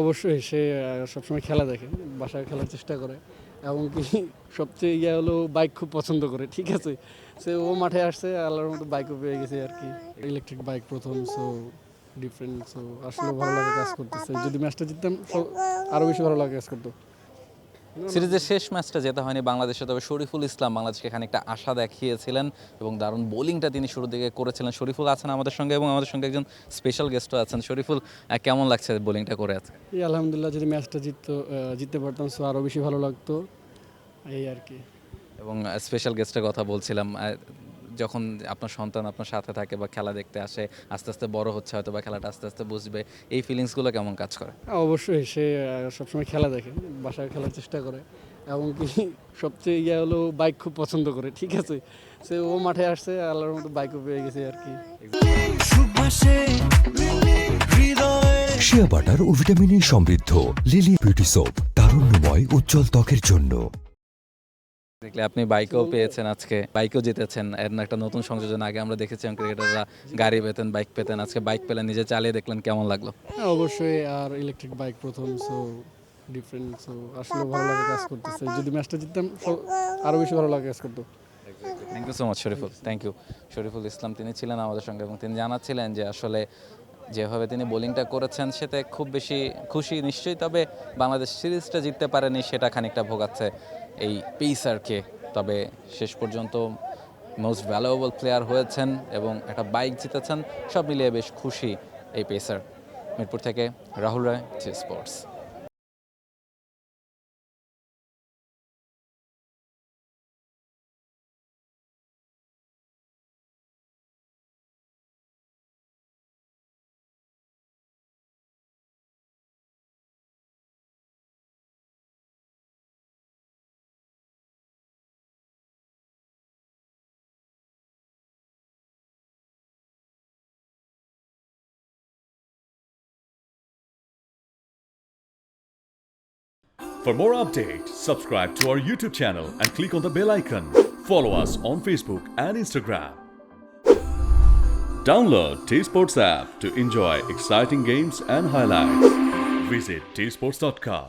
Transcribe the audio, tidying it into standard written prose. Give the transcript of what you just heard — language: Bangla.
অবশ্যই সে সবসময় খেলা দেখে, বাসায় খেলার চেষ্টা করে এবং কি সবচেয়ে হলো বাইক খুব পছন্দ করে, ঠিক আছে। সে ও মাঠে আসছে, আল্লাহর মতো বাইকও পেয়ে গেছে আর কি। ইলেকট্রিক বাইক প্রথম, সো ডিফারেন্ট, সো আসলে ভালো লাগে কাজ করতেছে। যদি ম্যাচটা জিততাম আরও বেশি ভালো লাগে কাজ করতো। সিরিজের শেষ ম্যাচটা জেতা হয়নি বাংলাদেশে, তবে শরীফুল ইসলাম বাংলাদেশকে খানিকটা আশা দেখিয়েছিলেন এবং দারুণ বোলিংটা তিনি শুরুর দিকে করেছিলেন। শরীফুল আছেন আমাদের সঙ্গে এবং আমাদের সঙ্গে একজন স্পেশাল গেস্টও আছেন। শরীফুল, কেমন লাগছে বোলিংটা করে আজকে? আলহামদুলিল্লাহ, যদি ম্যাচটা জিততে পারতাম সো আরও বেশি ভালো লাগতো, এই আর কি। এবং স্পেশাল গেস্টের কথা বলছিলাম, যখন আপনার সন্তান আপনার সাথে থাকে বা খেলা দেখতে আসে, আস্তে আস্তে বড় হচ্ছে হয়তো বা খেলাটা আস্তে আস্তে বুঝবে, এই ফিলিংসগুলো কেমন কাজ করে? অবশ্যই সে সবসময় খেলা দেখে, বাসায় খেলার চেষ্টা করে এবং কি সবচেয়ে হলো বাইক খুব পছন্দ করে, ঠিক আছে। সে ও মাঠে আসছে, আল্লাহর মতো বাইকও পেয়ে গেছে আর কি। শিয়া বাটার ও ভিটামিনে সমৃদ্ধ লিলি বিউটি সোপ, তারুণ্যময় উজ্জ্বল ত্বকের জন্য। দেখলে আপনি বাইকও পেয়েছেন, আজকে বাইকও জিতেছেন। এর একটা নতুন সংযোজন, আগে আমরা দেখেছিলাম ক্রিকেটাররা গাড়ি পেতেন, বাইক পেতেন, আজকে বাইক পেলেন, নিজে চালিয়ে দেখলেন, কেমন লাগলো? অবশ্যই, আর ইলেকট্রিক বাইক প্রথম, সো ডিফারেন্ট, সো আসলে ভালো লাগে কাজ করতেছে। যদি ম্যাচটা জিততাম আরও বেশি ভালো লাগে কাজ করতো। Thank you so much Shariful, thank you. Shariful Islam তিনি ছিলেন আমাদের সঙ্গে এবং তিনি জানাচ্ছিলেন যে আসলে যেভাবে তিনি বোলিংটা করেছেন সেতে খুব বেশি খুশি নিশ্চয়ই, তবে বাংলাদেশ সিরিজটা জিততে পারেনি, সেটা খানিকটা ভোগাচ্ছে এই পেসারকে। তবে শেষ পর্যন্ত মোস্ট ভ্যালুয়েবল প্লেয়ার হয়েছেন এবং একটা বাইক জিতেছেন, সব মিলিয়ে বেশ খুশি এই পেসার। মিরপুর থেকে রাহুল রায়, জি sports. For more updates, subscribe to our YouTube channel and click on the bell icon. Follow us on Facebook and Instagram. Download T Sports app to enjoy exciting games and highlights. Visit tsports.com.